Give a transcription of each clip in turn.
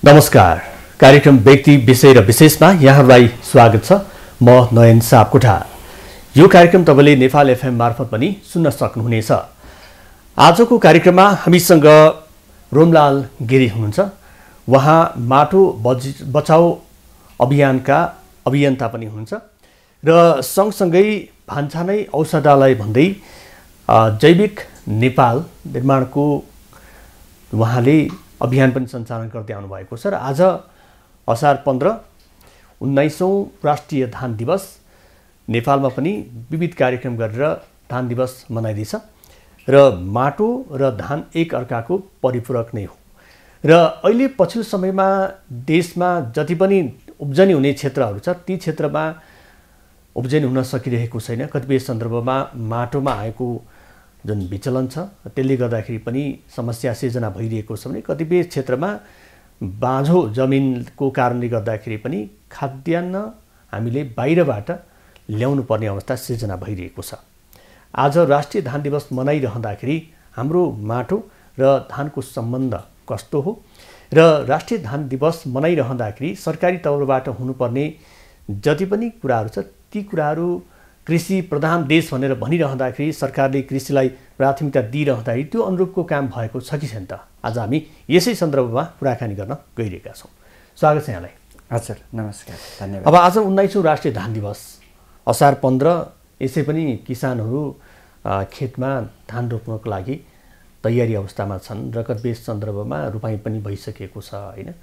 नमस्कार। कार्यक्रम व्यक्ति विषय र विशेषमा यहाँहरूलाई स्वागत छ। म नयन सापकोटा। यो कार्यक्रम तपाईले नेपाल एफएम मार्फत पनि सुन्न सक्नुहुनेछ। आजको कार्यक्रममा हामीसँग रोमलाल गिरी हुनुहुन्छ। उहाँ माटो बचाऊ अभियानका अभियन्ता पनि हुनुहुन्छ र सँगसँगै भान्सानै औषधालय भन्दै जैविक नेपाल निर्माणको उहाँले अभियान पनि सञ्चालन गर्दै आउनु भएको छ र आज असार 15 19औं राष्ट्रिय धान दिवस नेपालमा पनि विविध कार्यक्रम गरेर धान दिवस मनाइदैछ र माटो र धान एक अर्काको परिपूरक नै हो र अहिले पछिल्लो समयमा देशमा जति पनि उब्जनी हुने क्षेत्रहरू छ ती क्षेत्रमा उब्जनी हुन सकिरहेको छैन। कतिपय सन्दर्भमा माटोमा आएको जुन विचलन छ त्यसले गर्दाखेरि पनि समस्या सिर्जना भइरहेको छ भने कतिपय क्षेत्रमा बाँझो जमिनको कारणले गर्दाखेरि पनि खाद्यान्न हामीले बाहिरबाट ल्याउनु पर्ने अवस्था सिर्जना भइरहेको छ। आज राष्ट्रिय धान दिवस मनाइरहँदाखेरि हाम्रो माटो र धानको सम्बन्ध कस्तो हो र राष्ट्रिय धान दिवस मनाइरहँदाखेरि सरकारी तौरबाट हुनुपर्ने जति पनि कुराहरू छ ती कुराहरू कृषि प्रधान देश भनेर भनिरहँदाखेरि सरकारले कृषिलाई प्राथमिकता दिइरहँदाखेरि त्यो अनुरूपको काम भएको छ कि छैन त आज हामी यसै सन्दर्भमा कुराकानी गर्न गइरहेका छौँ। स्वागत छ यहाँलाई। हजुर, नमस्कार, धन्यवाद। अब आज 19औं राष्ट्रिय धान दिवस असार 15 यसै पनि किसानहरू खेतमा धान रोप्नको लागि तयारी अवस्थामा छन् र कतिपय सन्दर्भमा रोपाइँ पनि भइसकेको छ हैन।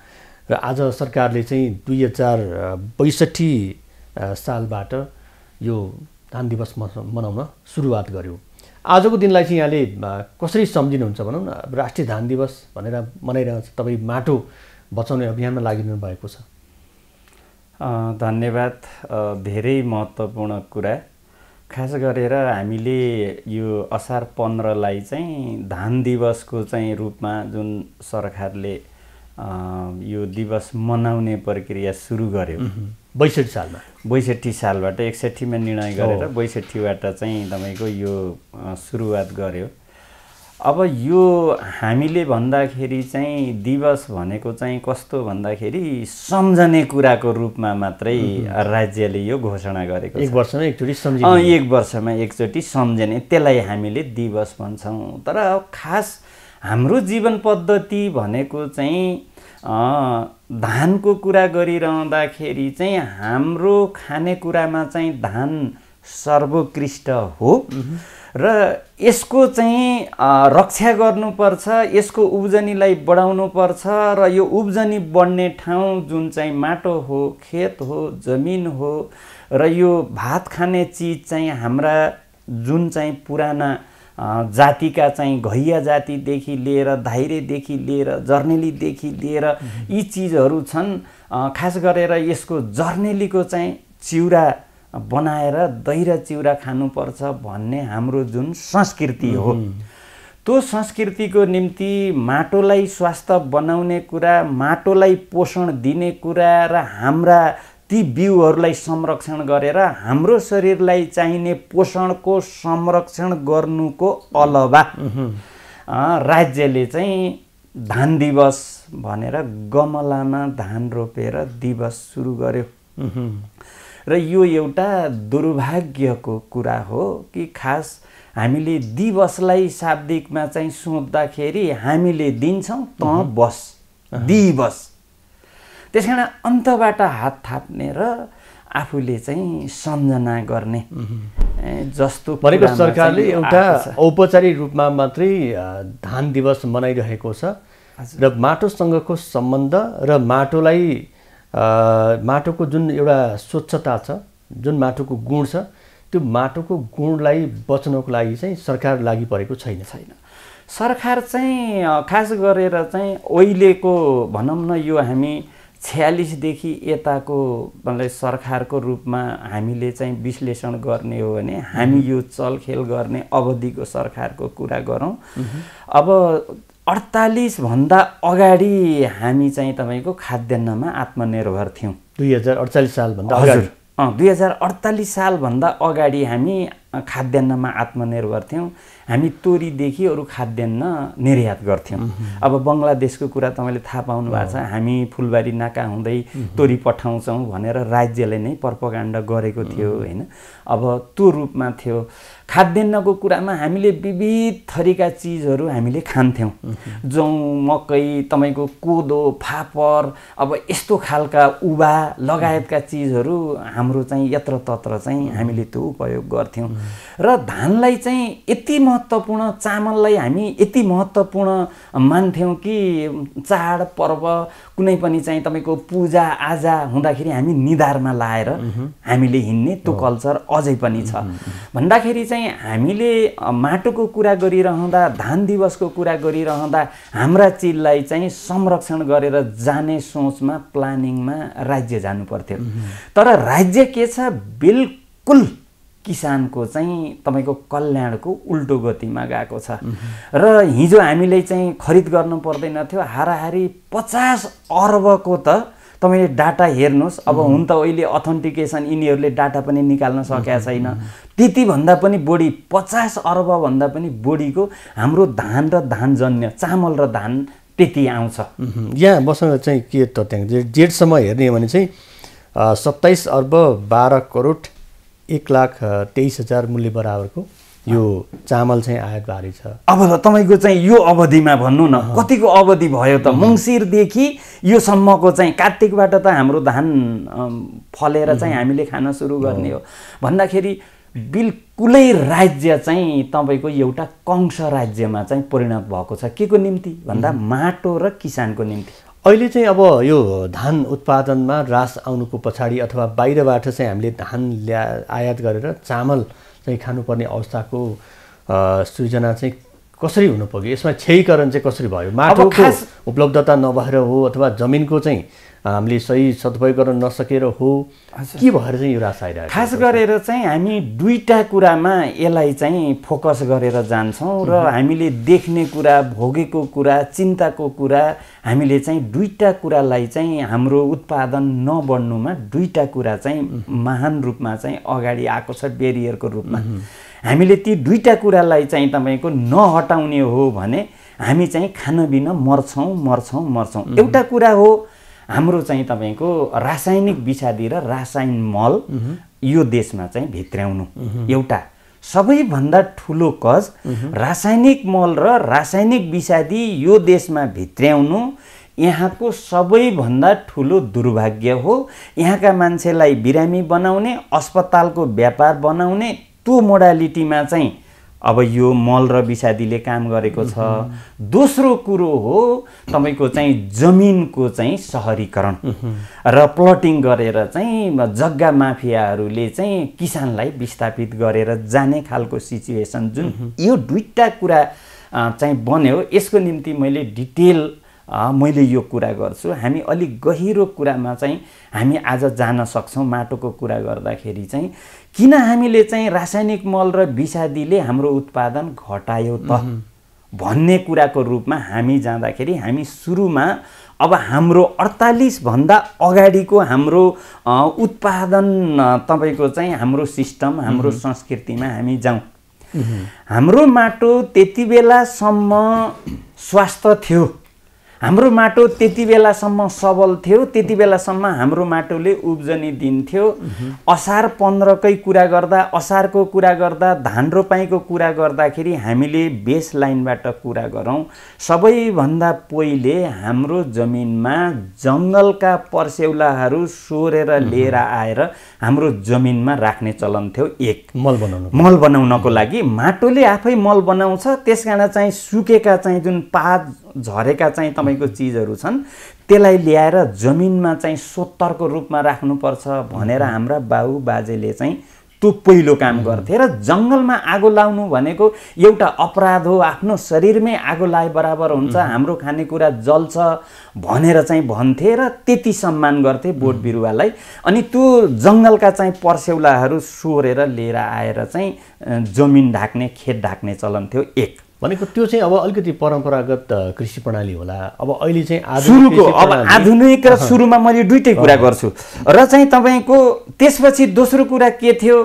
र आज सरकारले चाहिँ 2062 सालबाट यो धान दिवस मनाउन सुरुवात गर्यो। आजको दिनलाई चाहिँ यहाँले कसरी सम्झिनुहुन्छ भनौँ न। राष्ट्रिय धान दिवस भनेर मनाइरहन्छ, तपाईँ माटो बचाउने अभियानमा लागिरहनु भएको छ। धन्यवाद। धेरै महत्त्वपूर्ण कुरा। खास गरेर हामीले यो असार 15लाई चाहिँ धान दिवसको चाहिँ रूपमा जुन सरकारले यो दिवस मनाउने प्रक्रिया सुरु गर्यो 62 सालबाट 61 मा निर्णय गरेर 62बाट चाहिँ तपाईको यो सुरुवात गर्यो। अब यो हामीले भन्दाखेरि चाहिँ दिवस भनेको चाहिँ कस्तो भन्दाखेरि सम्झने कुराको रूपमा मात्रै राज्यले यो घोषणा गरेको छ। एक वर्षमा एकचोटि सम्झिने। एक वर्षमा एकचोटि सम्झने, त्यसलाई हामीले दिवस भन्छौँ। तर खास हाम्रो जीवन पद्धति भनेको चाहिँ धानको कुरा गरिरहँदाखेरि चाहिँ हाम्रो खानेकुरामा चाहिँ धान सर्वोत्कृष्ट हो र यसको चाहिँ रक्षा गर्नुपर्छ, यसको उब्जनीलाई बढाउनुपर्छ र यो उब्जनी बढ्ने ठाउँ जुन चाहिँ माटो हो, खेत हो, जमिन हो र यो भात खाने चिज चाहिँ हाम्रा जुन चाहिँ पुराना जातिका चाहिँ घैया जातिदेखि लिएर धाइरेदेखि लिएर जर्नेलीदेखि लिएर यी चिजहरू छन्। खास गरेर यसको जर्नेलीको चाहिँ चिउरा बनाएर दही र चिउरा खानुपर्छ भन्ने हाम्रो जुन संस्कृति हो, त्यो संस्कृतिको निम्ति माटोलाई स्वास्थ्य बनाउने कुरा, माटोलाई पोषण दिने कुरा र हाम्रा ती बिउहरूलाई संरक्षण गरेर हाम्रो शरीरलाई चाहिने पोषणको संरक्षण गर्नुको अलावा राज्यले चाहिँ धान दिवस भनेर गमलामा धान रोपेर दिवस सुरु गर्यो। र यो एउटा दुर्भाग्यको कुरा हो कि खास हामीले दिवसलाई शाब्दिकमा चाहिँ सोच्दाखेरि हामीले दिन्छौँ त बस दिवस। त्यसकारण अन्तबाट हात थाप्ने र आफूले चाहिँ सम्झना गर्ने जस्तो भनेको सरकारले एउटा औपचारिक रूपमा मात्रै धान दिवस मनाइरहेको छ र माटोसँगको सम्बन्ध र माटोको जुन एउटा स्वच्छता छ, जुन माटोको गुण छ, त्यो माटोको गुणलाई बचाउनको लागि चाहिँ सरकार लागि परेको छैन। सरकार चाहिँ खास गरेर चाहिँ अहिलेको भनौँ न यो हामी 46 देखि यताको मतलब सरकारको रूपमा हामीले चाहिँ विश्लेषण गर्ने हो भने हामी यो चलखेल गर्ने अवधिको सरकारको कुरा गरौँ। अब 48 भन्दा अगाडि हामी चाहिँ तपाईको खाद्यान्नमा आत्मनिर्भर थियौँ। 2048 साल भन्दा अगाडि। 2048 साल भन्दा अगाडि हामी खाद्यान्नमा आत्मनिर्भर थियौँ। हामी तोरीदेखि अरू खाद्यान्न निर्यात गर्थ्यौँ। अब बङ्गलादेशको कुरा तपाईँले थाहा पाउनु भएको छ, हामी फुलबारी नाका हुँदै तोरी पठाउँछौँ भनेर राज्यले नै प्रोपागान्डा गरेको थियो होइन। अब त्यो रूपमा थियो। खाद्यान्नको कुरामा हामीले विविध थरीका चिजहरू हामीले खान्थ्यौँ। जौँ, मकै, तपाईँको कोदो, फापर, अब यस्तो खालका उभा लगायतका चिजहरू हाम्रो चाहिँ यत्रतत्र चाहिँ हामीले त्यो उपयोग गर्थ्यौँ। र धानलाई चाहिँ यति महत्त्वपूर्ण, चामललाई हामी यति महत्त्वपूर्ण मान्थ्यौँ कि चाड पर्व कुनै पनि चाहिँ तपाईँको पूजा आजा हुँदाखेरि हामी निधारमा लाएर हामीले हिँड्ने त्यो कल्चर अझै पनि छ। भन्दाखेरि चाहिँ हामीले माटोको कुरा गरिरहँदा, धान दिवसको कुरा गरिरहँदा हाम्रा चिजलाई चाहिँ संरक्षण गरेर जाने सोचमा, प्लानिङमा राज्य जानु पर्थ्यो। तर राज्य के छ, बिल्कुल किसानको चाहिँ तपाईँको कल्याणको उल्टो गतिमा गएको छ। र हिजो हामीले चाहिँ खरिद गर्नु पर्दैन थियो, हाराहारी 50 अर्बको त तपाईँले डाटा हेर्नुहोस्। अब हुन त अहिले अथेन्टिकेसन यिनीहरूले डाटा पनि निकाल्न सकेका छैन। त्यति भन्दा पनि बढी 50 अर्बभन्दा पनि बढीको हाम्रो धान र धानजन्य चामल र धान त्यति आउँछ। यहाँ मसँग चाहिँ के तथ्याङ्क जेठसम्म हेर्ने हो भने चाहिँ 27 अर्ब 12 करोड 1,23,000 मूल्य बराबरको यो चामल चाहिँ आयात भारी छ। अब तपाईँको चाहिँ यो अवधिमा भन्नु न कतिको अवधि भयो त? मङ्सिरदेखि यो सम्मको चाहिँ कार्तिकबाट त हाम्रो धान फलेर चाहिँ हामीले खान सुरु गर्ने हो भन्दाखेरि बिल्कुलै राज्य चाहिँ तपाईँको एउटा कंश राज्यमा चाहिँ परिणत भएको छ। के को निम्ति भन्दा माटो र किसानको निम्ति। अहिले चाहिँ अब यो धान उत्पादनमा ह्रास आउनुको पछाडि अथवा बाहिरबाट चाहिँ हामीले धान आयात गरेर चामल चाहिँ खानुपर्ने अवस्थाको सृजना चाहिँ कसरी हुन पुग्यो? यसमा क्षयीकरण चाहिँ कसरी भयो? माटोको उपलब्धता नभएर हो अथवा जमिनको चाहिँ हामीले सही सदुपयोग गर्न नसकेर हो, के भएर चाहिँ यो ह्रास आइरहेको? खास गरेर चाहिँ हामी दुईटा कुरामा यसलाई चाहिँ फोकस गरेर जान्छौँ र हामीले देख्ने कुरा, भोगेको कुरा, चिन्ताको कुरा, हामीले चाहिँ दुईटा कुरालाई चाहिँ हाम्रो उत्पादन नबढ्नुमा दुईटा कुरा चाहिँ महान रूपमा चाहिँ अगाडि आएको छ बेरियरको रूपमा। हामीले ती दुईटा कुरालाई चाहिँ तपाईँको नहटाउने हो भने हामी चाहिँ खानबिना मर्छौँ। एउटा कुरा हो हाम्रो चाहिँ तपाईँको रासायनिक विषादी र रासायन मल यो देशमा चाहिँ भित्र्याउनु एउटा सबैभन्दा ठुलो कज। रासायनिक मल र रासायनिक विषादी यो देशमा भित्र्याउनु यहाँको सबैभन्दा ठुलो दुर्भाग्य हो। यहाँका मान्छेलाई बिरामी बनाउने, अस्पतालको व्यापार बनाउने त्यो मोडालिटीमा चाहिँ अब यो मल र विषादीले काम गरेको छ। दोस्रो कुरो हो तपाईँको चाहिँ जमिनको चाहिँ सहरीकरण र प्लटिङ गरेर चाहिँ जग्गा माफियाहरूले चाहिँ किसानलाई विस्थापित गरेर जाने खालको सिचुएसन जुन यो दुईटा कुरा चाहिँ बन्यो। यसको निम्ति मैले डिटेल मैले यो कुरा गर्छु। हामी अलिक गहिरो कुरामा चाहिँ हामी आज जान सक्छौँ। माटोको कुरा गर्दाखेरि चाहिँ किन हामीले चाहिँ रासायनिक मल र विषादीले हाम्रो उत्पादन घटायो त भन्ने कुराको रूपमा हामी जाँदाखेरि हामी सुरुमा अब हाम्रो 48 भन्दा अगाडिको हाम्रो उत्पादन तपाईँको चाहिँ हाम्रो सिस्टम, हाम्रो संस्कृतिमा हामी जाउँ। हाम्रो माटो त्यति बेलासम्म स्वस्थ थियो, हाम्रो माटो त्यति बेलासम्म सबल थियो, त्यति बेलासम्म हाम्रो माटोले उब्जनी दिन्थ्यो। असार 15कै कुरा गर्दा, असारको कुरा गर्दा, धान रोपाइँको कुरा गर्दाखेरि हामीले बेस लाइनबाट कुरा गरौँ। सबैभन्दा पहिले हाम्रो जमिनमा जङ्गलका पर्स्यौलाहरू सोरेर लिएर आएर हाम्रो जमिनमा राख्ने चलन थियो। एक मल बनाउनको लागि माटोले आफै मल बनाउँछ। त्यसकारण चाहिँ सुकेका चाहिँ जुन पात झरेका चाहिँ तपाईँको चिजहरू छन् त्यसलाई ल्याएर जमिनमा चाहिँ सोत्तरको रूपमा राख्नुपर्छ भनेर हाम्रा बाउ बाजेले चाहिँ त्यो पहिलो काम गर्थे। र जङ्गलमा आगो लाउनु भनेको एउटा अपराध हो, आफ्नो शरीरमै आगो लाए बराबर हुन्छ, हाम्रो खानेकुरा जल्छ भनेर चाहिँ भन्थे र त्यति सम्मान गर्थे बोट बिरुवालाई। अनि त्यो जङ्गलका चाहिँ पर्स्यौलाहरू सोरेर लिएर आएर चाहिँ जमिन ढाक्ने, खेत ढाक्ने चलन थियो। एक भनेको त्यो चाहिँ अब अलिकति परम्परागत कृषि प्रणाली होला। अब अहिले चाहिँ सुरुको अब आधुनिक र सुरुमा मैले दुईटै कुरा गर्छु। र चाहिँ तपाईँको त्यसपछि दोस्रो कुरा के थियो,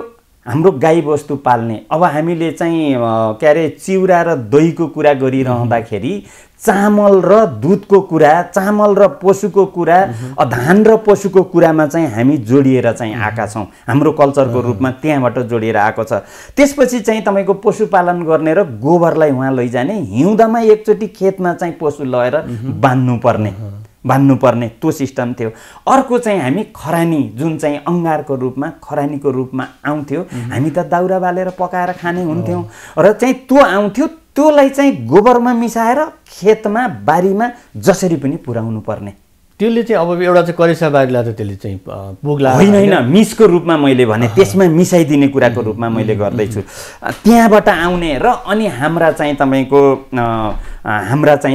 हाम्रो गाईबस्तु पाल्ने, अब हामीले चाहिँ के अरे चिउरा र दहीको कुरा गरिरहँदाखेरि चामल र दुधको कुरा, चामल र पशुको कुरा, धान र पशुको कुरामा चाहिँ हामी जोडिएर चाहिँ आएका छौँ। हाम्रो कल्चरको रूपमा त्यहाँबाट जोडिएर आएको छ। त्यसपछि चाहिँ तपाईँको पशुपालन गर्ने र गोबरलाई उहाँ लैजाने, हिउँदमा एकचोटि खेतमा चाहिँ पशु लगेर बान्नुपर्ने त्यो सिस्टम थियो। अर्को चाहिँ हामी खरानी, जुन चाहिँ अङ्गारको रूपमा खरानीको रूपमा आउँथ्यो, हामी त दाउरा बालेर पकाएर खाने हुन्थ्यौँ र चाहिँ त्यो आउँथ्यो, त्योलाई चाहिँ गोबरमा मिसाएर खेतमा बारीमा जसरी पनि पुर्याउनु पर्ने। त्यसले चाहिँ अब एउटा चाहिँ करेसा बारीलाई त त्यसले चाहिँ पुग्ला होइन, मिसको रूपमा मैले भने, त्यसमा मिसाइदिने कुराको रूपमा मैले गर्दैछु। त्यहाँबाट आउने र अनि हाम्रा चाहिँ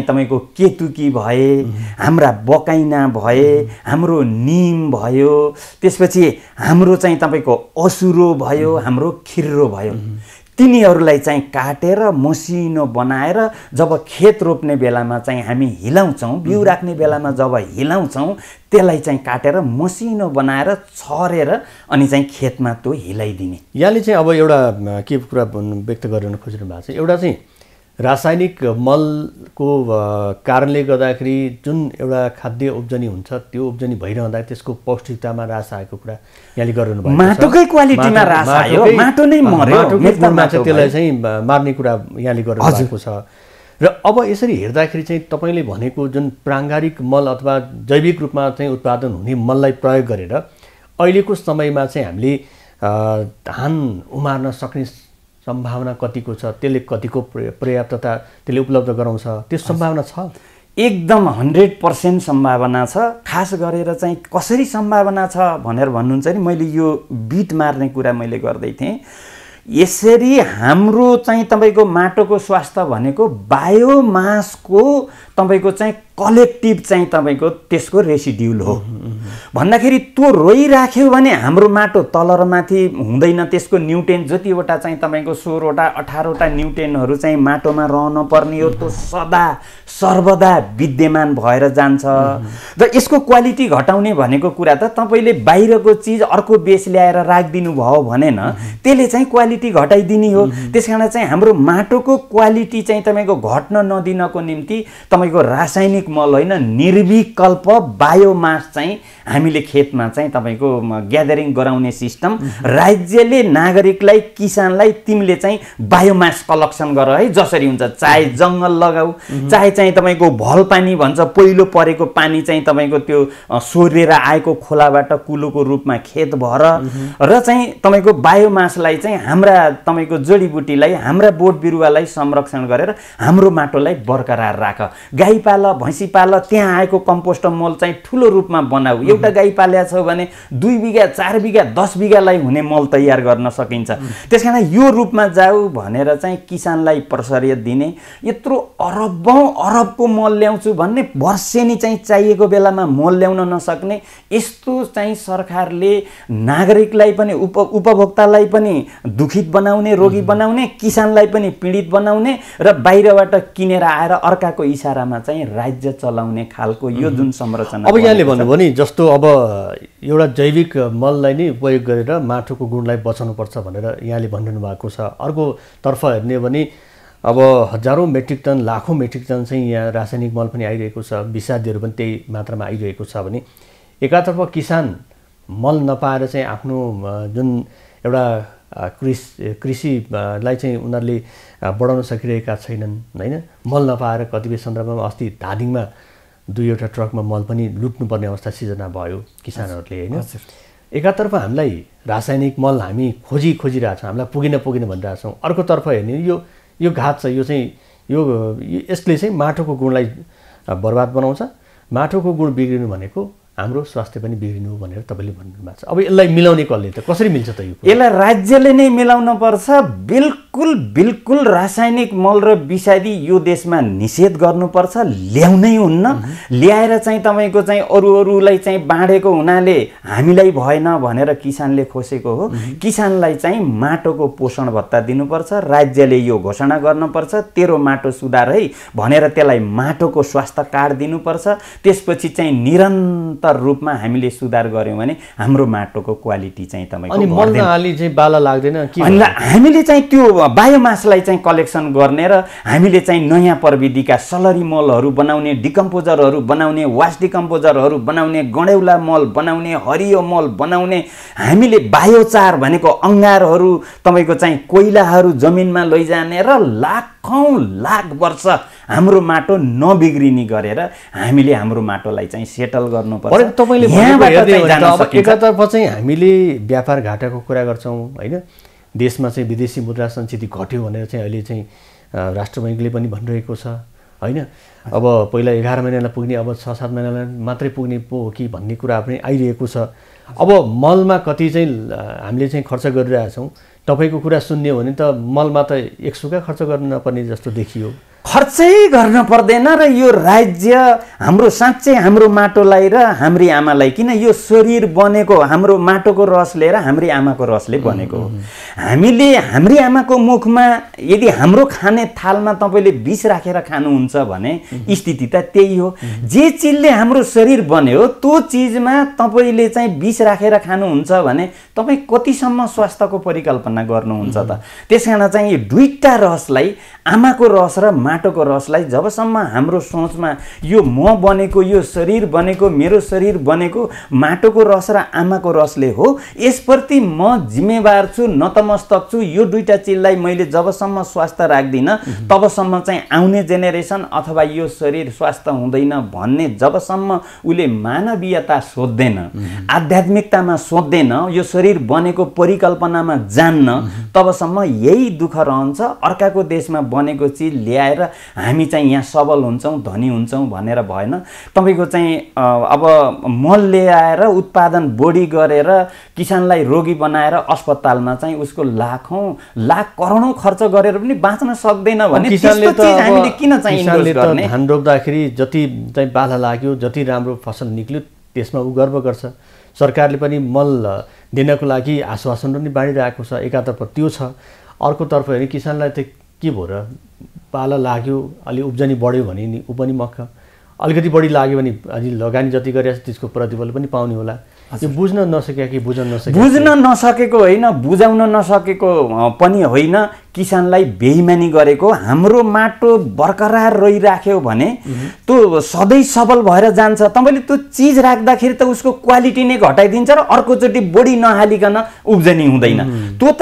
तपाईँको केतुकी भए, हाम्रा बकैना भए, हाम्रो निम भयो, त्यसपछि हाम्रो चाहिँ तपाईँको असुरो भयो, हाम्रो खिर्रो भयो। तिनीहरूलाई चाहिँ काटेर मसिनो बनाएर जब खेत रोप्ने बेलामा चाहिँ हामी हिलाउँछौँ, बिउ राख्ने बेलामा जब हिलाउँछौँ, त्यसलाई चाहिँ काटेर मसिनो बनाएर छरेर अनि चाहिँ खेतमा त्यो हिलाइदिने। यहाँले चाहिँ अब एउटा के कुरा व्यक्त गरिरहन खोजिरहनु भएको छ, एउटा चाहिँ रासायनिक मलको कारणले गर्दाखेरि जुन एउटा खाद्य उब्जनी हुन्छ, त्यो उब्जनी भइरहँदा त्यसको पौष्टिकतामा ह्रास आएको कुरा यहाँले गरिरहनु भएको छ। माटोकै क्वालिटीमा ह्रास आयो, माटो नै मर्यो, त्यसलाई चाहिँ मार्ने कुरा यहाँले गरिरहनु भएको छ। र अब यसरी हेर्दाखेरि चाहिँ तपाईँले भनेको जुन प्राङ्गारिक मल अथवा जैविक रूपमा चाहिँ उत्पादन हुने मललाई प्रयोग गरेर अहिलेको समयमा चाहिँ हामीले धान उमार्न सक्ने सम्भावना कतिको छ, त्यसले कतिको पर्याप्तता त्यसले उपलब्ध गराउँछ, त्यो सम्भावना छ? एकदम 100% सम्भावना छ। खास गरेर चाहिँ कसरी सम्भावना छ भनेर भन्नुहुन्छ नि, मैले यो बिट मार्ने कुरा मैले गर्दै थिएँ। यसरी हाम्रो चाहिँ तपाईँको माटोको स्वास्थ्य भनेको बायोमासको तपाईँको चाहिँ कलेक्टिभ चाहिँ तपाईँको त्यसको रेसिड्युल हो भन्दाखेरि त्यो रोइराख्यो भने हाम्रो माटो तल र माथि हुँदैन। त्यसको न्युट्रेन जतिवटा चाहिँ तपाईँको 16वटा 18वटा न्युट्रेनहरू चाहिँ माटोमा रहन पर्ने हो, त्यो सदा सर्वदा विद्यमान भएर जान्छ। र यसको क्वालिटी घटाउने भनेको कुरा त तपाईँले बाहिरको चिज अर्को बेस ल्याएर राखिदिनु भयो भने न, त्यसले चाहिँ क्वालिटी घटाइदिने हो। त्यसकारण चाहिँ हाम्रो माटोको क्वालिटी चाहिँ तपाईँको घट्न नदिनको निम्ति तपाईँको रासायनिक मल होइन, निर्विकल्प बायोमास चाहिँ हामीले खेतमा चाहिँ तपाईँको ग्यादरिङ गराउने सिस्टम राज्यले नागरिकलाई, किसानलाई तिमीले चाहिँ बायोमास कलेक्सन गर है, जसरी हुन्छ चाहे जङ्गल लगाऊ, चाहे चाहिँ तपाईँको भल पानी भन्छ, पहिलो परेको पानी चाहिँ तपाईँको त्यो सोरेर आएको खोलाबाट कुलोको रूपमा खेत भर र चाहिँ तपाईँको बायोमासलाई चाहिँ हाम्रा तपाईँको जडीबुटीलाई, हाम्रा बोट बिरुवालाई संरक्षण गरेर हाम्रो माटोलाई बरकरार राख। गाई पाल, भैँसी पाल, त्यहाँ आएको कम्पोस्ट मल चाहिँ ठुलो रूपमा बनाऊ। एउटा गाई पाल्या छ भने 2 बिघा 4 बिघा 10 बिघालाई हुने मल तयार गर्न सकिन्छ। त्यसकारण यो रूपमा जाऊ भनेर चाहिँ किसानलाई प्रशय दिने। यत्रो अरबौं अरबको मल ल्याउँछु भन्ने, वर्षेनी चाहिँ चाहिएको बेलामा मल ल्याउन नसक्ने, यस्तो चाहिँ सरकारले नागरिकलाई पनि उपभोक्तालाई पनि दुखित बनाउने, रोगी बनाउने, किसानलाई पनि पीडित बनाउने र बाहिरबाट किनेर आएर अर्काको इसारामा चाहिँ राज्य चलाउने खालको यो जुन संरचना। अब यहाँले भन्नुभयो नि, जस्तो अब एउटा जैविक मललाई नै उपयोग गरेर माटोको गुणलाई बचाउनुपर्छ भनेर यहाँले भनिरहनु भएको छ। अर्कोतर्फ हेर्ने हो भने अब हजारौँ मेट्रिक टन, लाखौँ मेट्रिक टन चाहिँ यहाँ रासायनिक मल पनि आइरहेको छ, विषादीहरू पनि त्यही मात्रामा आइरहेको छ भने एकातर्फ किसान मल नपाएर चाहिँ आफ्नो जुन एउटा कृषिलाई चाहिँ उनीहरूले बढाउन सकिरहेका छैनन् होइन। मल नपाएर कतिपय सन्दर्भमा अस्ति धादिङमा 2वटा ट्रकमा मल पनि लुट्नुपर्ने अवस्था सिर्जना भयो किसानहरूले होइन। एकातर्फ हामीलाई रासायनिक मल हामी खोजिरहेछौँ, हामीलाई पुगेन भनिरहेछौँ। अर्कोतर्फ हेर्ने यो घात छ, यो चाहिँ यसले चाहिँ माटोको गुणलाई बर्बाद बनाउँछ। माटोको गुण बिग्रिनु भनेको हाम्रो स्वास्थ्य पनि बिग्रिनु भनेर तपाईँले भन्नुभएको छ। अब यसलाई मिलाउने कसले त, कसरी मिल्छ त? यसलाई राज्यले नै मिलाउन पर्छ। बिल्कुल रासायनिक मल र विषादी यो देशमा निषेध गर्नुपर्छ, ल्याउनै हुन्न। ल्याएर चाहिँ तपाईँको चाहिँ अरूलाई चाहिँ बाँडेको हुनाले हामीलाई भएन भनेर किसानले खोसेको हो। किसानलाई चाहिँ माटोको पोषण भत्ता दिनुपर्छ। राज्यले यो घोषणा गर्नुपर्छ, तेरो माटो सुधार है भनेर त्यसलाई माटोको स्वास्थ्य कार्ड दिनुपर्छ। त्यसपछि चाहिँ निरन्तर निरन्तर रूपमा हामीले सुधार गऱ्यौँ भने हाम्रो माटोको क्वालिटी चाहिँ तपाईँको अनि मल नहाली चाहिँ बाला लाग्दैन के? अनि हामीले चाहिँ त्यो बायोमासलाई चाहिँ कलेक्सन गर्ने र हामीले चाहिँ नयाँ प्रविधिका सलरी मलहरू बनाउने, डिकम्पोजरहरू बनाउने, वास डिकम्पोजरहरू बनाउने, गडेउला मल बनाउने, हरियो मल बनाउने, हामीले बायोचार भनेको अङ्गारहरू तपाईँको चाहिँ कोइलाहरू जमिनमा लैजाने र लाखौँ लाख वर्ष हाम्रो माटो नबिग्रिने गरेर हामीले हाम्रो माटोलाई चाहिँ सेटल गर्नुपर्छ। तपाईँले एकातर्फ चाहिँ हामीले व्यापार घाटाको कुरा गर्छौँ होइन, देशमा चाहिँ विदेशी मुद्रा सञ्चित घट्यो भनेर चाहिँ अहिले चाहिँ राष्ट्र बैङ्कले पनि भनिरहेको छ होइन। अब पहिला 11 महिनालाई पुग्ने अब 6-7 महिनालाई मात्रै पुग्ने पो हो कि भन्ने कुरा पनि आइरहेको छ। अब मलमा कति चाहिँ हामीले चाहिँ खर्च गरिरहेछौँ, तपाईँको कुरा सुन्ने हो भने त मलमा त 1 सुका खर्च गर्न नपर्ने जस्तो देखियो। खर्चै गर्न पर्दैन र यो राज्य हाम्रो साँच्चै हाम्रो माटोलाई र हाम्री आमालाई, किन यो शरीर बनेको हाम्रो माटोको रसले र हाम्री आमाको रसले बनेको हो। हामीले हाम्री आमाको मुखमा यदि हाम्रो खाने थालमा तपाईँले विष राखेर खानुहुन्छ भने स्थिति त त्यही हो। जे चिजले हाम्रो शरीर बन्यो त्यो चिजमा तपाईँले चाहिँ विष राखेर खानुहुन्छ भने तपाईँ कतिसम्म स्वास्थ्यको परिकल्पना गर्नुहुन्छ त? त्यसकारण चाहिँ यो दुईटा रसलाई, आमाको रस र माटोको रसलाई जबसम्म हाम्रो सोचमा यो म बनेको, यो शरीर बनेको, मेरो शरीर बनेको माटोको रस र आमाको रसले हो, यसप्रति म जिम्मेवार छु, नतमस्तक छु, यो दुईटा चिजलाई मैले जबसम्म स्वास्थ्य राख्दिनँ तबसम्म चाहिँ आउने जेनेरेसन अथवा यो शरीर स्वास्थ्य हुँदैन भन्ने जबसम्म उसले मानवीयता सोध्दैन, आध्यात्मिकतामा सोध्दैन, यो शरीर बनेको परिकल्पनामा जान्न, तबसम्म यही दुःख रहन्छ। अर्काको देशमा बनेको चिज ल्याएर हामी चाहिँ यहाँ सबल हुन्छौँ, धनी हुन्छौँ भनेर भएन। तपाईँको चाहिँ अब मल ल्याएर उत्पादन बढी गरेर किसानलाई रोगी बनाएर अस्पतालमा चाहिँ उसको लाखौँ लाख करोडौँ खर्च गरेर पनि बाँच्न सक्दैन भने त्यस्तो चिज हामीले किन चाहिँ इन्भेस्ट गर्ने? धान रोप्दाखेरि जति चाहिँ बाला लाग्यो, जति राम्रो फसल निक्ल्यो त्यसमा ऊ गर्व गर्छ। सरकारले पनि मल दिनको लागि आश्वासन पनि बाँडिरहेको छ। एकातर्फ त्यो छ, अर्कोतर्फ हेर्ने किसानलाई त के भयो र, पाला लाग्यो अलि उब्जनी बढ्यो भने नि ऊ पनि मक्ख, अलिकति बढी लाग्यो भने अलि लगानी जति गरेछ त्यसको प्रतिफल पनि पाउने होला। यो बुझ्न नसके कि बुझ्न नसकेको होइन, बुझाउन नसकेको पनि होइन, किसानलाई बेइमानी गरेको। हाम्रो माटो बरकरार रहिराख्यो भने त्यो सधैँ सबल भएर जान्छ। तपाईँले त्यो चिज राख्दाखेरि त उसको क्वालिटी नै घटाइदिन्छ र अर्कोचोटि बढी नहालिकन उब्जनी हुँदैन। त्यो त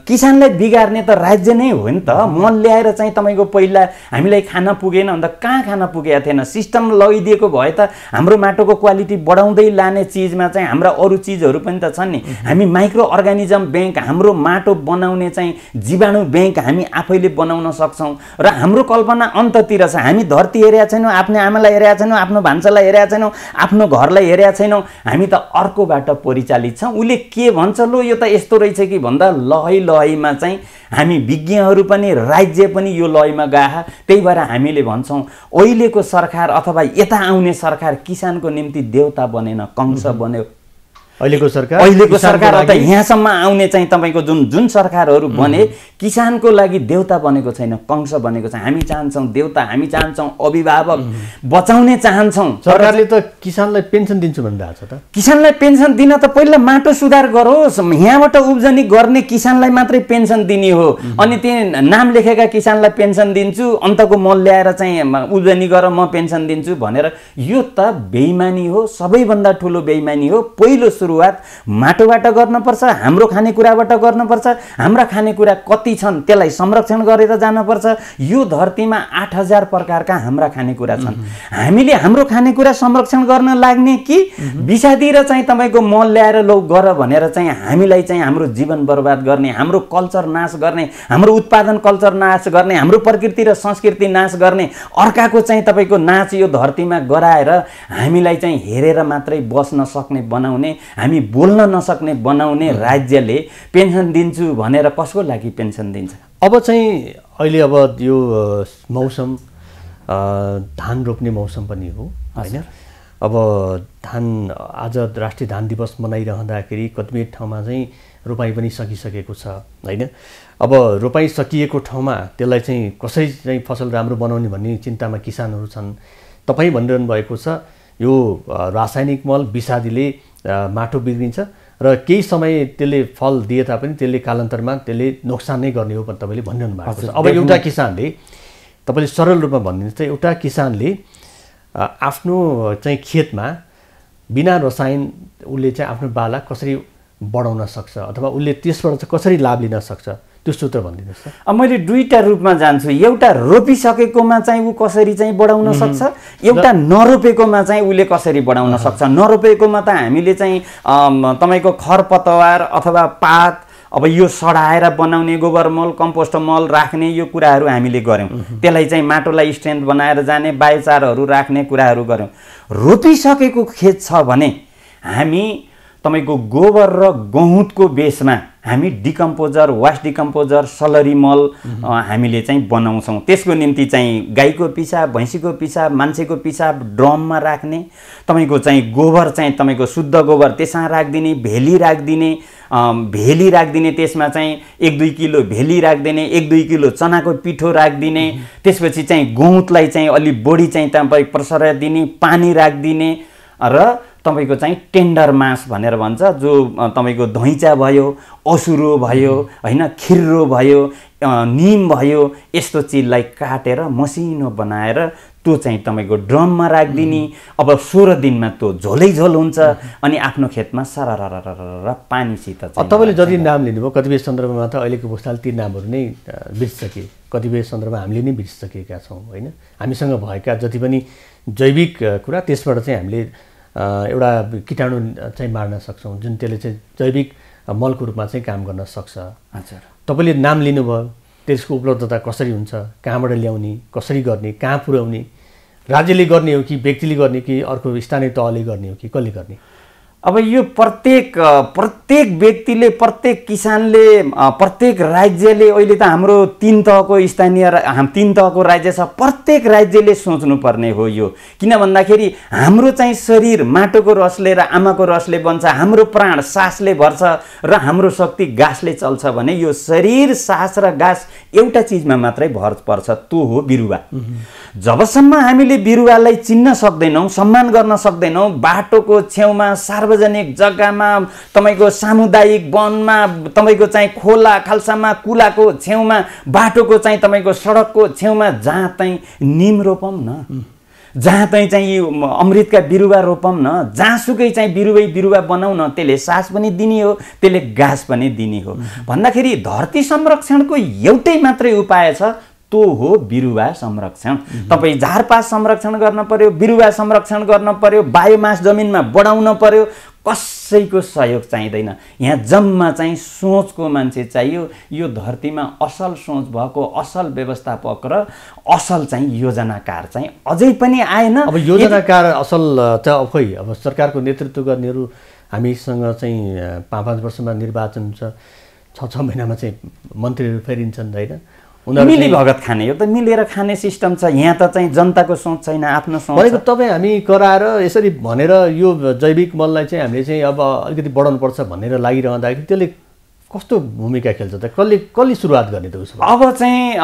किसानलाई बिगार्ने त राज्य नै हो नि त। मल ल्याएर चाहिँ तपाईँको पहिला हामीलाई खान पुगेन अन्त कहाँ खान पुगेको थिएन, सिस्टम लगाइदिएको भए त हाम्रो माटोको क्वालिटी बढाउँदै लाने चिजमा चाहिँ हाम्रा अरू चिजहरू पनि त छन् नि। हामी माइक्रो अर्गानिजम ब्याङ्क, हाम्रो माटो बनाउने चाहिँ जीवाणु ब्याङ्क हामी आफैले बनाउन सक्छौँ र हाम्रो कल्पना अन्ततिर छ। हामी धरती हेरेका छैनौँ, आफ्नो आमालाई हेरेका छैनौँ, आफ्नो भान्सालाई हेरेका छैनौँ, आफ्नो घरलाई हेरेका छैनौँ, हामी त अर्कोबाट परिचालित छौँ। उसले के भन्छ लो यो त यस्तो रहेछ कि भन्दा लहै लहैमा चाहिँ हामी विज्ञहरू पनि राज्य पनि यो लयमा गए। त्यही भएर हामीले भन्छौँ अहिलेको सरकार अथवा यता आउने सरकार किसानको निम्ति देवता बनेन, कंस बन्यो। अहिलेको सरकार त यहाँसम्म आउने चाहिँ तपाईँको जुन सरकारहरू बने किसानको लागि देवता बनेको छैन, कंस बनेको छ। हामी चाहन्छौँ देवता, हामी चाहन्छौँ अभिभावक बचाउने चाहन्छौँ। सरकारले त किसानलाई पेन्सन दिन्छु भनिरहेको छ त। किसानलाई पेन्सन दिन त पहिला माटो सुधार गरोस्। यहाँबाट उब्जनी गर्ने किसानलाई मात्रै पेन्सन दिने हो। अनि त्यो नाम लेखेका किसानलाई पेन्सन दिन्छु, अन्तको मल ल्याएर चाहिँ उब्जनी गर म पेन्सन दिन्छु भनेर, यो त बेइमानी हो, सबैभन्दा ठुलो बेइमानी हो। पहिलो सुरुवात माटोबाट गर्नुपर्छ, हाम्रो खानेकुराबाट गर्नुपर्छ। हाम्रा खानेकुरा कति छन् त्यसलाई संरक्षण गरेर जानुपर्छ। यो धरतीमा 8000 प्रकारका हाम्रा खानेकुरा छन्। हामीले हाम्रो खानेकुरा संरक्षण गर्न लाग्ने कि विषादी र चाहिँ तपाईँको मल ल्याएर लौ गर भनेर चाहिँ हामीलाई चाहिँ हाम्रो जीवन बर्बाद गर्ने, हाम्रो कल्चर नाश गर्ने, हाम्रो उत्पादन कल्चर नाश गर्ने, हाम्रो प्रकृति र संस्कृति नाश गर्ने, अर्काको चाहिँ तपाईँको नाच यो धरतीमा गराएर हामीलाई चाहिँ हेरेर मात्रै बस्न सक्ने बनाउने, हामी बोल्न नसक्ने बनाउने राज्यले पेन्सन दिन्छु भनेर कसको लागि पेन्सन दिन्छ? अब चाहिँ अहिले अब यो मौसम धान रोप्ने मौसम पनि हो हैन। अब धान आज राष्ट्रिय धान दिवस मनाइरहँदाखेरि कतिपय ठाउँमा चाहिँ रोपाई पनि सकिसकेको छ हैन। अब रोपाई सकिएको ठाउँमा त्यसलाई चाहिँ कसरी चाहिँ फसल राम्रो बनाउने भन्ने चिन्तामा किसानहरू छन्। तपाईँ भनिरहनु भएको छ यो रासायनिक मल विषादीले माटो बिग्रिन्छ र केही समय त्यसले फल दिए तापनि त्यसले कालान्तरमा त्यसले नोक्सान नै गर्ने हो तपाईँले भनिरहनु भएको छ। अब एउटा किसानले तपाईँले सरल रूपमा भनिदिनुहोस् त, एउटा किसानले आफ्नो चाहिँ खेतमा बिना रसायन उसले चाहिँ आफ्नो बाला कसरी बढाउन सक्छ अथवा उसले त्यसबाट चाहिँ कसरी लाभ लिन सक्छ, त्यो सूत्र भनिदिनुहोस् त। अब मैले दुईटा रूपमा जान्छु, एउटा रोपिसकेकोमा चाहिँ ऊ कसरी चाहिँ बढाउन सक्छ, एउटा नरोपेकोमा चाहिँ उसले कसरी बढाउन सक्छ। नरोपेकोमा त हामीले चाहिँ तपाईँको खरपतवार अथवा पात, अब यो सडाएर बनाउने गोबर मल, कम्पोस्ट मल राख्ने यो कुराहरू हामीले गऱ्यौँ। त्यसलाई चाहिँ माटोलाई स्ट्रेन्थ बनाएर जाने बायोचारहरू राख्ने कुराहरू गऱ्यौँ। रोपिसकेको खेत छ भने हामी तपाईँको गोबर र गहुँतको बेसमा हामी डिकम्पोजर, वास्ट डिकम्पोजर, सलरी मल हामीले चाहिँ बनाउँछौँ। त्यसको निम्ति चाहिँ गाईको पिसाब, भैँसीको पिसाब, मान्छेको पिसाब ड्रममा राख्ने, तपाईँको चाहिँ गोबर चाहिँ तपाईँको शुद्ध गोबर त्यसमा राखिदिने, भेली राखिदिने, त्यसमा चाहिँ 1-2 किलो भेली राखिदिने, 1-2 किलो चनाको पिठो राखिदिने, त्यसपछि चाहिँ गहुँतलाई चाहिँ अलिक बढी चाहिँ तपाईँ प्रशय दिने, पानी राखिदिने र तपाईँको चाहिँ टेन्डर मास भनेर भन्छ, जो तपाईँको धैँचा भयो, असुरो भयो, होइन, खिर्रो भयो, निम भयो, यस्तो चिजलाई काटेर मसिनो बनाएर त्यो चाहिँ तपाईँको ड्रममा राखिदिने। अब 16 दिनमा त्यो झोलै-झोल हुन्छ अनि आफ्नो खेतमा सररररर पानीसित चाहिँ। तपाईँले जति नाम लिनुभयो कतिपय सन्दर्भमा त अहिलेको पुस्ताले ती नामहरू नै बिर्सिसके, कतिपय सन्दर्भमा हामीले नै बिर्सिसकेका छौँ, होइन। हामीसँग भएका जति पनि जैविक कुरा त्यसबाट चाहिँ हामीले एउटा कीटाणु चाहिँ मार्न सक्छौँ, जुन त्यसले चाहिँ जैविक मलको रूपमा चाहिँ काम गर्न सक्छ। हजुर, तपाईँले नाम लिनुभयो, त्यसको उपलब्धता कसरी हुन्छ, कहाँबाट ल्याउने, कसरी गर्ने, कहाँ पुर्याउने, राज्यले गर्ने हो कि व्यक्तिले गर्ने कि अर्को स्थानीय तहले गर्ने हो कि कसले गर्ने? अब यो प्रत्येक व्यक्तिले, प्रत्येक किसानले, प्रत्येक राज्यले, अहिले त हाम्रो 3 तहको स्थानीय 3 तहको राज्य छ, प्रत्येक राज्यले सोच्नुपर्ने हो यो। किन भन्दाखेरि हाम्रो चाहिँ शरीर माटोको रसले र आमाको रसले बन्छ, हाम्रो प्राण सासले भर्छ र हाम्रो शक्ति घाँसले चल्छ भने यो शरीर, सास र घाँस एउटा चिजमा मात्रै भर पर्छ, त्यो हो बिरुवा। जबसम्म हामीले बिरुवालाई चिन्न सक्दैनौँ, सम्मान गर्न सक्दैनौँ, बाटोको छेउमा, सार्वजनिक जग्गामा, तपाईँको सामुदायिक वनमा, तपाईँको चाहिँ खोला खाल्सामा, कुलाको छेउमा, बाटोको चाहिँ तपाईँको सडकको छेउमा जहाँ चाहिँ निम रोपौँ न, जहाँ चाहिँ अमृतका बिरुवा रोपौँ न, जहाँसुकै चाहिँ बिरुवा बनाउँ न, त्यसले सास पनि दिने हो, त्यसले घाँस पनि दिने हो। भन्दाखेरि धरती संरक्षणको एउटै मात्रै उपाय छ, त्यो हो बिरुवा संरक्षण। तपाईँ झारपात संरक्षण गर्न पर्यो, बिरुवा संरक्षण गर्न पर्यो, बायोमास जमिनमा बढाउन पर्यो, कसैको सहयोग चाहिँदैन। यहाँ जम्मा चाहिँ सोचको मान्छे चाहियो। यो धरतीमा असल सोच भएको असल व्यवस्थापक र असल चाहिँ योजनाकार चाहिँ अझै पनि आएन। अब योजनाकार असल त अब खोइ, अब सरकारको नेतृत्व गर्नेहरू हामीसँग चाहिँ 5-5 वर्षमा निर्वाचन हुन्छ, 6-6 महिनामा चाहिँ मन्त्रीहरू फेरिन्छन्, होइन। मिली भगत खाने, यो त मिलेर खाने सिस्टम छ। यहाँ त चाहिँ जनताको सोच छैन, आफ्नो सोच। भनेको तपाईँ हामी कराएर यसरी भनेर यो जैविक मललाई चाहिँ हामीले चाहिँ अब अलिकति बढाउनुपर्छ भनेर लागिरहँदाखेरि त्यसले कस्तो भूमिका खेल्छ त? कसले सुरुवात गर्ने त उसको? अब चाहिँ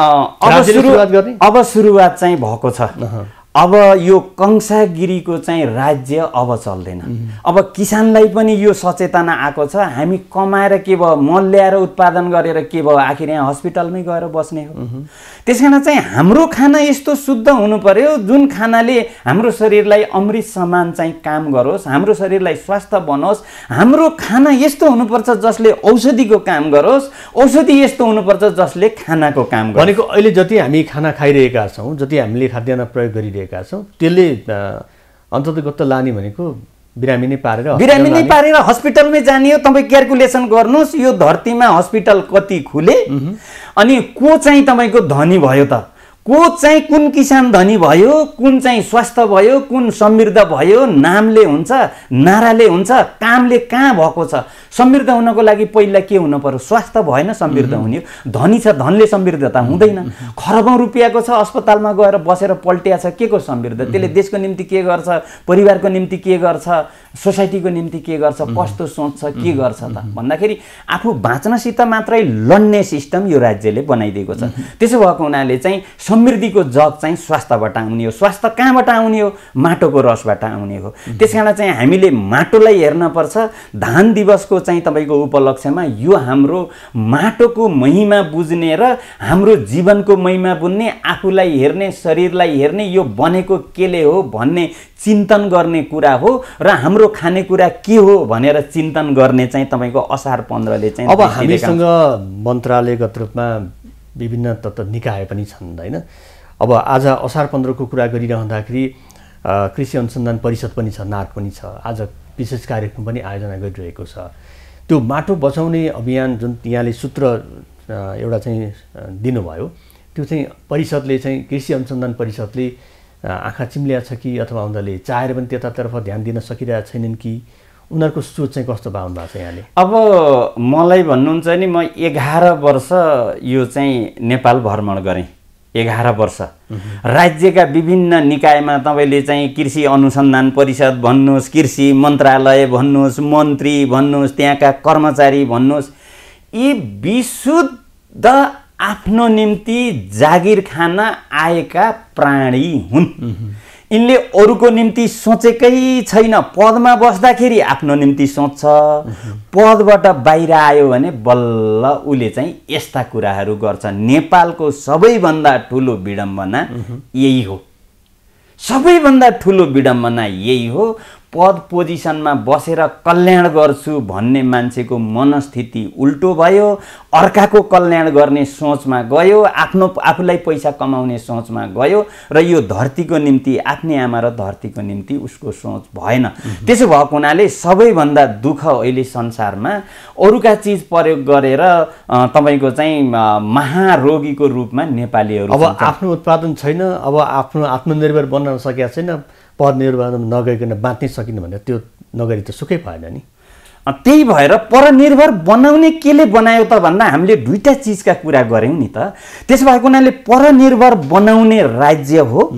अब सुरुवात चाहिँ भएको छ। अब यो कंसागिरीको चाहिँ राज्य अब चल्दैन। अब किसानलाई पनि यो सचेतना आएको छ, हामी कमाएर के भयो, मल ल्याएर उत्पादन गरेर के भयो, आखिर यहाँ हस्पिटलमै गएर बस्ने हो। त्यसकारण चाहिँ हाम्रो खाना यस्तो शुद्ध हुनु पर्यो जुन खानाले हाम्रो शरीरलाई अमृत समान चाहिँ काम गरोस्, हाम्रो शरीरलाई स्वास्थ्य बनोस्। हाम्रो खाना यस्तो हुनुपर्छ जसले औषधिको काम गरोस्, औषधि यस्तो हुनुपर्छ जसले खानाको काम गरोस्। भनेको अहिले जति हामी खाना खाइरहेका छौँ, जति हामीले खाद्यान्न प्रयोग गरिरहेका छौँ, त्यसले अन्ततगत लाने भनेको बिरामी नै पारेर हस्पिटलमै जाने हो। तपाईँ क्यालकुलेसन गर्नुहोस्, यो धरतीमा हस्पिटल कति खुले अनि को चाहिँ तपाईँको धनी भयो त, को चाहिँ कुन किसान धनी भयो, कुन चाहिँ स्वास्थ्य भयो, कुन समृद्ध भयो। नामले हुन्छ, नाराले हुन्छ, कामले कहाँ भएको छ। समृद्ध हुनको लागि पहिला के हुनु पर्यो? स्वास्थ्य भएन समृद्ध हुने। धनी छ, धनले समृद्धता हुँदैन। खरबौँ रुपियाँको छ, अस्पतालमा गएर बसेर पल्टिया छ, के को समृद्ध? त्यसले देशको निम्ति के गर्छ, परिवारको निम्ति के गर्छ, सोसाइटीको निम्ति के गर्छ, कस्तो सोच्छ, के गर्छ त भन्दाखेरि आफू बाँच्नसित मात्रै लड्ने सिस्टम यो राज्यले बनाइदिएको छ। त्यसो भएको हुनाले चाहिँ समृद्धिको जग चाहिँ स्वास्थ्यबाट आउने हो। स्वास्थ्य कहाँबाट आउने हो? माटोको रसबाट आउने हो। त्यसकारण चाहिँ हामीले माटोलाई हेर्नुपर्छ। धान दिवसको चाहिँ तपाईँको उपलक्ष्यमा यो हाम्रो माटोको महिमा बुझ्ने र हाम्रो जीवनको महिमा बुझ्ने, आफूलाई हेर्ने, शरीरलाई हेर्ने, यो बनेको केले हो भन्ने चिन्तन गर्ने कुरा हो र हाम्रो खानेकुरा के हो भनेर चिन्तन गर्ने चाहिँ तपाईँको असार 15ले चाहिँ। अब हामीसँग मन्त्रालयगत रूपमा विभिन्न तत्त्व निकाय पनि छन् हैन। अब आज असार 15 को कुरा गरिरहँदाखेरि कृषि अनुसन्धान परिषद पनि छ, नार्क पनि छ। आज विशेष कार्यक्रम पनि आयोजना गरिरहेको छ। त्यो माटो बचाउने अभियान जुन यहाँले सूत्र एउटा चाहिँ दिनुभयो, त्यो चाहिँ परिषदले चाहिँ कृषि अनुसन्धान परिषदले आँखा चिम्ल्या छ कि अथवा उनीहरूले चाहेर पनि त्यतातर्फ ध्यान दिन सकिरहेका छैनन् कि उनीहरूको सोच चाहिँ कस्तो पाउनु भएको छ यहाँले? अब मलाई भन्नुहुन्छ नि, म 11 वर्ष यो चाहिँ नेपाल भ्रमण गरेँ। 11 वर्ष राज्यका विभिन्न निकायमा तपाईँले चाहिँ कृषि अनुसन्धान परिषद भन्नुहोस्, कृषि मन्त्रालय भन्नुहोस्, मन्त्री भन्नुहोस्, त्यहाँका कर्मचारी भन्नुहोस्, यी विशुद्ध आफ्नो निम्ति जागिर खान आएका प्राणी हुन्। यिनले अरूको निम्ति सोचेकै छैन। पदमा बस्दाखेरि आफ्नो निम्ति सोच्छ, पदबाट बाहिर आयो भने बल्ल उसले चाहिँ यस्ता कुराहरू गर्छ। नेपालको सबैभन्दा ठुलो विडम्बना यही हो। सबैभन्दा ठुलो विडम्बना यही हो। पद पोजिसनमा बसेर कल्याण गर्छु भन्ने मान्छेको मनस्थिति उल्टो भयो। अर्काको कल्याण गर्ने सोचमा गयो, आफूलाई पैसा कमाउने सोचमा गयो र यो धरतीको निम्ति, आफ्नै आमा र धरतीको निम्ति उसको सोच भएन। त्यसो भएको हुनाले सबैभन्दा दुःख अहिले संसारमा अरूका चिज प्रयोग गरेर तपाईँको चाहिँ महारोगीको रूपमा नेपालीहरू। अब आफ्नो उत्पादन छैन, अब आफ्नो आत्मनिर्भर बन्न सकेका छैन, पद निर्वाह नगरिकन बाँच्नै सकिने भने त्यो नगरी त सुकै भएन नि। त्यही भएर परनिर्भर बनाउने केले बनायो त भन्दा हामीले दुईटा चिजका कुरा गऱ्यौँ नि त। त्यसो भएको हुनाले परनिर्भर बनाउने राज्य हो।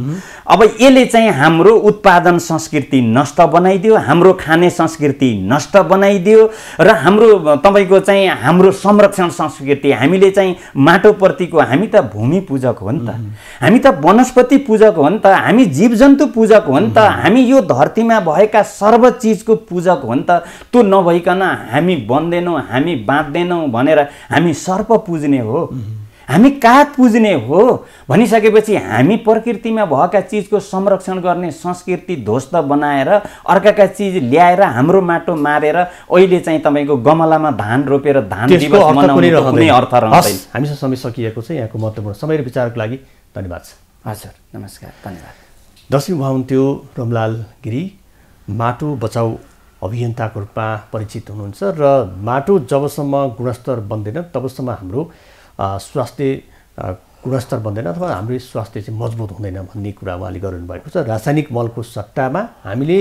अब यसले चाहिँ हाम्रो उत्पादन संस्कृति नष्ट बनाइदियो, हाम्रो खाने संस्कृति नष्ट बनाइदियो र हाम्रो तपाईँको चाहिँ हाम्रो संरक्षण संस्कृति, हामीले चाहिँ माटोप्रतिको, हामी त भूमि पूजक हो नि त, हामी त वनस्पति पूजक हो नि त, हामी जीवजन्तु पूजक हो नि त, हामी यो धरतीमा भएका सर्व चिजको पूजक हो नि त। त्यो नभइकन हामी बन्दैनौँ, हामी बाँच्दैनौँ भनेर हामी सर्प पूज्ने हो, हामी काग पुज्ने हो भनिसकेपछि हामी प्रकृतिमा भएका चिजको संरक्षण गर्ने संस्कृति ध्वस्त बनाएर अर्काका चिज ल्याएर हाम्रो माटो मारेर अहिले चाहिँ तपाईँको गमलामा धान रोपेर धान दिवस मनाउने कुनै अर्थ रहँदैन। हामीसँग समय सकिएको छ। यहाँको महत्त्वपूर्ण समय र विचारको लागि धन्यवाद। हजुर नमस्कार, धन्यवाद। दर्शक हुनुहुन्थ्यो रमलाल गिरी, माटो बचाउ अभियन्ताको रूपमा परिचित हुनुहुन्छ र माटो जबसम्म गुणस्तर बन्दैन तबसम्म हाम्रो स्वास्थ्य गुणस्तर बन्दैन अथवा हाम्रो स्वास्थ्य चाहिँ मजबुत हुँदैन भन्ने कुरा उहाँले गरिरहनु भएको छ। रासायनिक मलको सट्टामा हामीले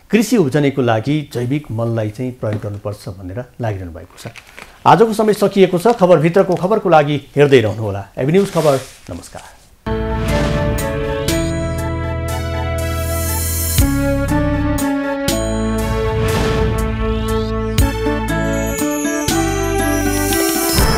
कृषि उब्जनीको लागि जैविक मललाई चाहिँ प्रयोग गर्नुपर्छ भनेर लागिरहनु भएको छ। आजको समय सकिएको छ। खबरभित्रको खबरको लागि हेर्दै रहनुहोला एबी न्युज खबर। नमस्कार।